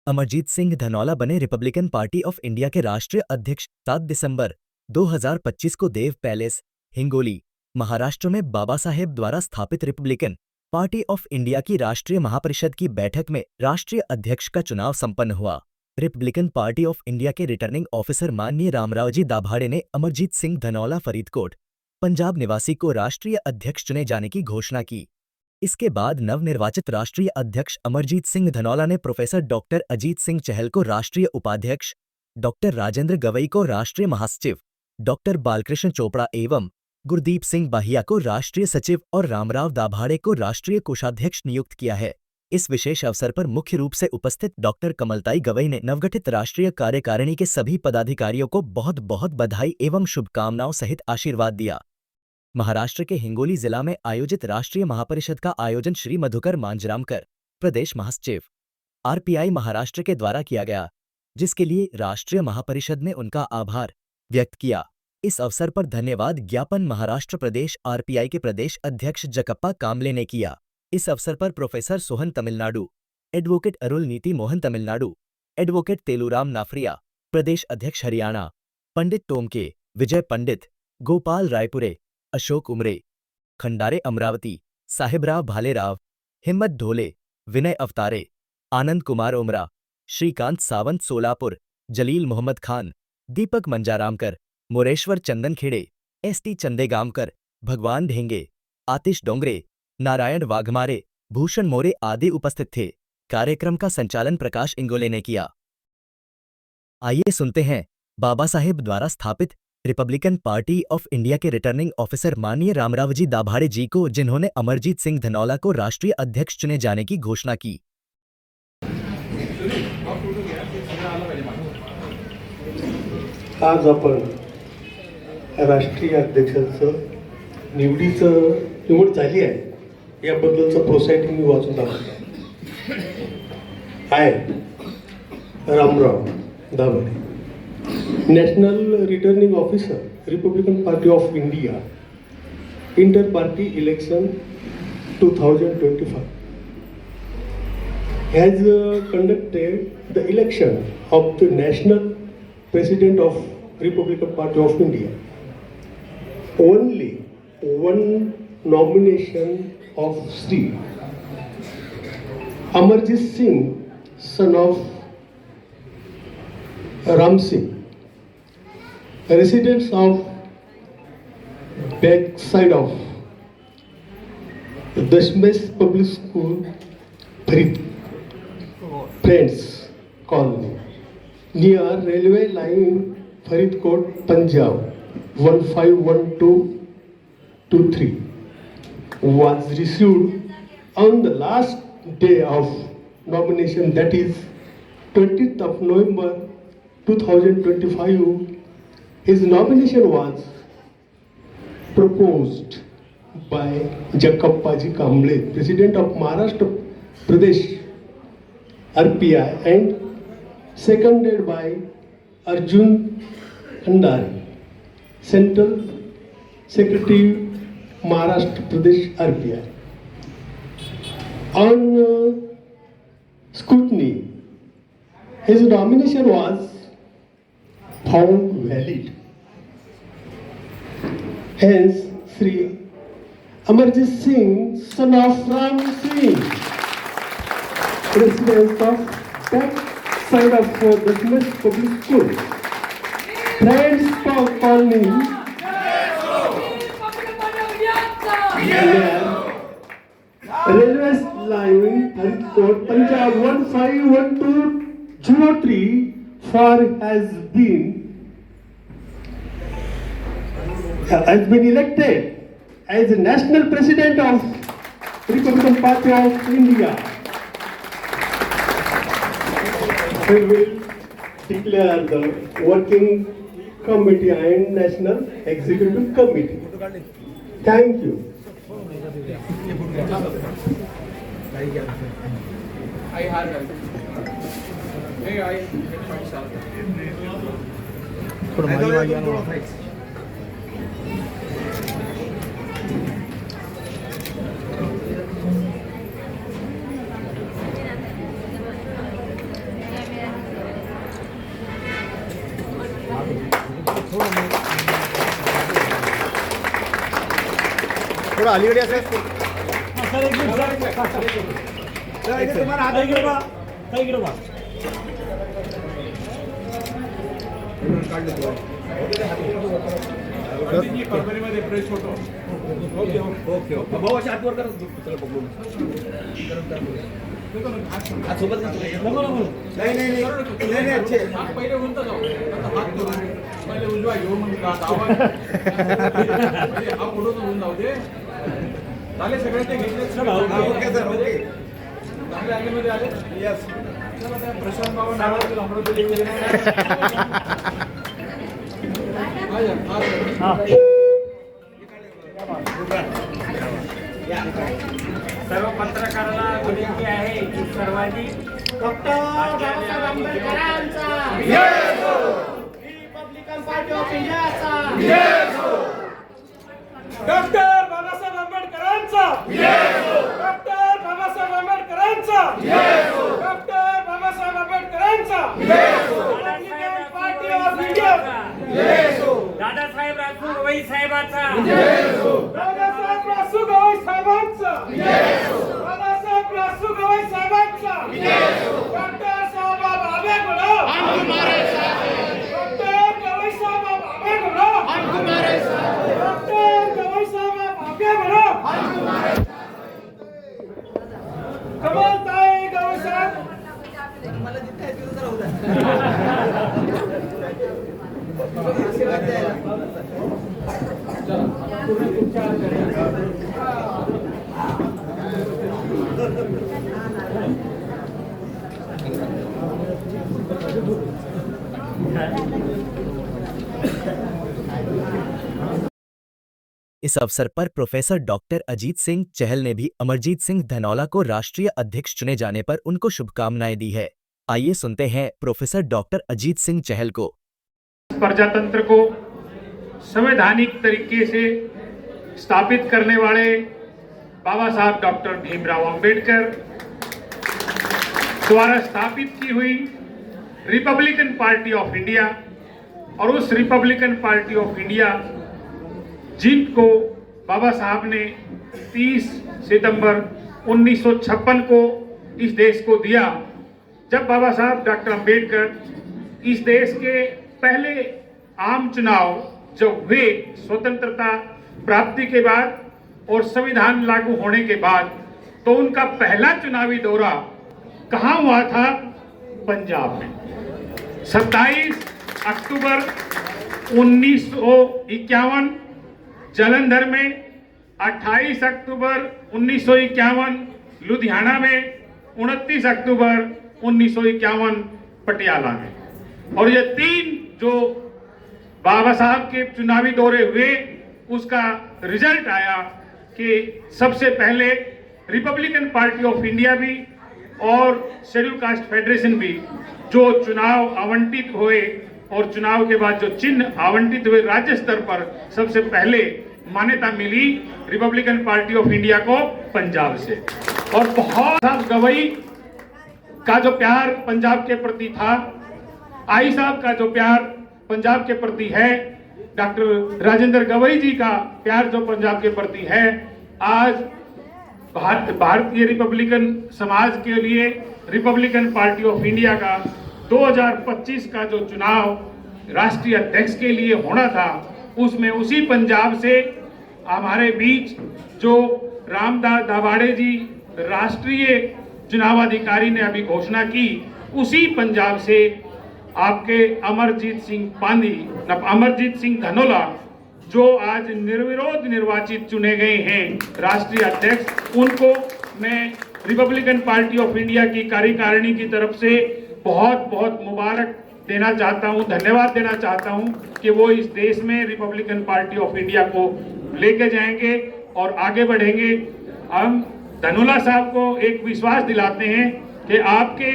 अमरजीत सिंह धनौला बने Republican party of India के राष्ट्रीय अध्यक्ष 7 दिसंबर 2025 को देव पैलेस, हिंगोली, महाराष्ट्र में बाबा साहेब द्वारा स्थापित रिपब्लिकन पार्टी ऑफ इंडिया की राष्ट्रीय महापरिषद की बैठक में राष्ट्रीय अध्यक्ष का चुनाव संपन्न हुआ। रिपब्लिकन पार्टी ऑफ इंडिया के रिटर्निंग ऑफिसर माननीय रामरावजी दाभाड़े ने अमरजीत सिंह धनौला फरीदकोट, पंजाब निवासी को राष्ट्रीय अध्यक्ष चुने जाने की घोषणा की। इसके बाद नवनिर्वाचित राष्ट्रीय अध्यक्ष अमरजीत सिंह धनौला ने प्रोफेसर डॉक्टर अजीत सिंह चहल को राष्ट्रीय उपाध्यक्ष, डॉक्टर राजेंद्र गवई को राष्ट्रीय महासचिव, डॉक्टर बालकृष्ण चोपड़ा एवं गुरदीप सिंह बाहिया को राष्ट्रीय सचिव और रामराव दाभाड़े को राष्ट्रीय कोषाध्यक्ष नियुक्त किया है। इस विशेष अवसर पर मुख्य रूप से उपस्थित डॉक्टर कमलताई गवई ने नवगठित राष्ट्रीय कार्यकारिणी के सभी पदाधिकारियों को बहुत बहुत बधाई एवं शुभकामनाओं सहित आशीर्वाद दिया। महाराष्ट्र के हिंगोली जिला में आयोजित राष्ट्रीय महापरिषद का आयोजन श्री मधुकर मांजरामकर, प्रदेश महासचिव, आरपीआई महाराष्ट्र के द्वारा किया गया, जिसके लिए राष्ट्रीय महापरिषद ने उनका आभार व्यक्त किया। इस अवसर पर धन्यवाद ज्ञापन महाराष्ट्र प्रदेश आरपीआई के प्रदेश अध्यक्ष जकप्पा कामले ने किया। इस अवसर पर प्रोफेसर सोहन तमिलनाडु, एडवोकेट अरुल नीति मोहन तमिलनाडु, एडवोकेट तेलूराम नाफरिया, प्रदेश अध्यक्ष हरियाणा, पंडित टोमके, विजय पंडित, गोपाल रायपुरे, अशोक उमरे, खंडारे अमरावती, साहिबराव भालेराव, हिम्मत ढोले, विनय अवतारे, आनंद कुमार उमरा, श्रीकांत सावंत सोलापुर, जलील मोहम्मद खान, दीपक मंजारामकर, मोरेश्वर चंदनखेड़े, एसटी चंदेगामकर, भगवान ढेंगे, आतिश डोंगरे, नारायण वाघमारे, भूषण मोरे आदि उपस्थित थे। कार्यक्रम का संचालन प्रकाश इंगोले ने किया। आइए सुनते हैं बाबा साहेब द्वारा स्थापित रिपब्लिकन पार्टी ऑफ इंडिया के रिटर्निंग ऑफिसर माननीय रामरावजी दाभाड़े जी को, जिन्होंने अमरजीत सिंह धनौला को राष्ट्रीय अध्यक्ष चुने जाने की घोषणा की। आज आपण राष्ट्रीय अध्यक्षाचं निवड झाली आहे याबद्दलचं प्रोसाइडिंग मी वाचून दाखवतो. आय Ramrao Dabhade, National Returning Officer, Republican Party of India, Inter-Party Election 2025, has conducted the election of the National President of Republican Party of India. Only one nomination of Sri Amarjit Singh, son of Ram Singh, residents of backside of Dashmesh Public School, Farid, Friends Colony, near railway line Faridkot, Punjab 151223, was received on the last day of nomination, that is 20th of November 2025. His nomination was proposed by Jakappaji Kamble, President of Maharashtra Pradesh RPI, and seconded by Arjun Khandare, Central Secretary Maharashtra Pradesh RPI. On scrutiny, his nomination was found valid. Hence, Sri Amarjit Singh, son of Ram Singh, resident of back side of Dashmesh Public School, Friends Colony, railway line Faridkot, Punjab 151203, for has been elected as the National President of Republican Party of India. We will declare the Working Committee and National Executive Committee. Thank you. थोडं अलीकडे असेल पहिले म्हणतो जाऊ हात करून पहिले उजवा घेऊन मग आवाज हा पुढून होऊन जाऊ दे झाले सगळे ते घेतले ओके सर ओके चांगले आगीमध्ये आले यस चला त्या प्रशांत बाबा नावाचे अमरावती गेले सर्व पत्रकारांना विनंती आहे की सर्वांनी डॉक्टर बाबासाहेब आंबेडकरांचा रिपब्लिकन पार्टी ऑफ इंडियाचा डॉक्टर बाबासाहेब आंबेडकरांचा डॉक्टर बाबासाहेब आंबेडकरांचा डॉक्टर बाबासाहेब आंबेडकरांचा republican party of India Dadasaheb Rasu Gavai साहेबांचा दादासाहेब रासू गवई साहेबांचा दादासाहेब रासू गवई साहेबांचा डॉक्टर साहेब आबे गुरु डॉक्टर गवई साहेब आबे गुरु डॉक्टर गवई साहेब आबे गुरु कमल ताई गवई साहेब इस अवसर पर प्रोफेसर डॉक्टर अजीत सिंह चहल ने भी अमरजीत सिंह धनौला को राष्ट्रीय अध्यक्ष चुने जाने पर उनको शुभकामनाएं दी है। आइए सुनते हैं प्रोफेसर डॉक्टर अजीत सिंह चहल को। प्रजातंत्र को संवैधानिक तरीके से स्थापित करने वाले बाबा साहब डॉक्टर भीमराव अंबेडकर द्वारा स्थापित की हुई रिपब्लिकन पार्टी ऑफ इंडिया और उस रिपब्लिकन पार्टी ऑफ इंडिया जिनको बाबा साहब ने 30 सितंबर 1956 को इस देश को दिया, जब बाबा साहब डॉक्टर अंबेडकर इस देश के पहले आम चुनाव जो हुए स्वतंत्रता प्राप्ति के बाद और संविधान लागू होने के बाद, तो उनका पहला चुनावी दौरा कहाँ हुआ था? पंजाब में। 27 अक्टूबर 1951 जालंधर में, 28 अक्टूबर 1951 लुधियाना में, 29 अक्टूबर 1951 पटियाला में। और ये तीन जो बाबा साहब के चुनावी दौरे हुए, उसका रिजल्ट आया कि सबसे पहले रिपब्लिकन पार्टी ऑफ इंडिया भी और शेड्यूल कास्ट फेडरेशन भी जो चुनाव आवंटित हुए और चुनाव के बाद जो चिन्ह आवंटित हुए राज्य स्तर पर, सबसे पहले मान्यता मिली रिपब्लिकन पार्टी ऑफ इंडिया को पंजाब से। और बहुत साहब गवई का जो प्यार पंजाब के प्रति था, आई साहब का जो प्यार पंजाब के प्रति है, डॉक्टर राजेंद्र गवई जी का प्यार जो पंजाब के प्रति है, आज भारतीय रिपब्लिकन समाज के लिए रिपब्लिकन पार्टी ऑफ इंडिया का 2025 का जो चुनाव राष्ट्रीय अध्यक्ष के लिए होना था, उसमें उसी पंजाब से हमारे बीच जो रामदास दाभाड़े जी राष्ट्रीय चुनाव अधिकारी ने अभी घोषणा की, उसी पंजाब से आपके अमरजीत सिंह धनौला जो आज निर्विरोध निर्वाचित चुने गए हैं राष्ट्रीय अध्यक्ष, उनको मैं रिपब्लिकन पार्टी ऑफ इंडिया की कार्यकारिणी की तरफ से बहुत बहुत मुबारक देना चाहता हूं, धन्यवाद देना चाहता हूं कि वो इस देश में रिपब्लिकन पार्टी ऑफ इंडिया को लेके जाएंगे और आगे बढ़ेंगे। हम धनौला साहब को एक विश्वास दिलाते हैं कि आपके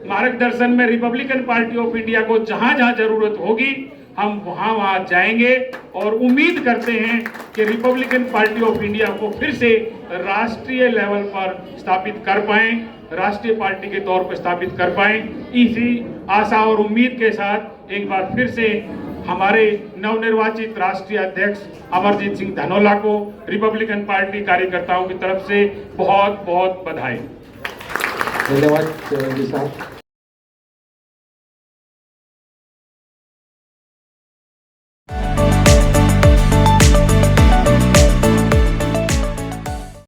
मार्गदर्शन में रिपब्लिकन पार्टी ऑफ इंडिया को जहां जहां जरूरत होगी, हम वहां जाएंगे और उम्मीद करते हैं कि रिपब्लिकन पार्टी ऑफ इंडिया को फिर से राष्ट्रीय लेवल पर स्थापित कर पाएं, राष्ट्रीय पार्टी के तौर पर स्थापित कर पाएं। इसी आशा और उम्मीद के साथ एक बार फिर से हमारे नवनिर्वाचित राष्ट्रीय अध्यक्ष अमरजीत सिंह धनोला को रिपब्लिकन पार्टी कार्यकर्ताओं की तरफ से बहुत बहुत बधाई। धन्यवाद जी साहब।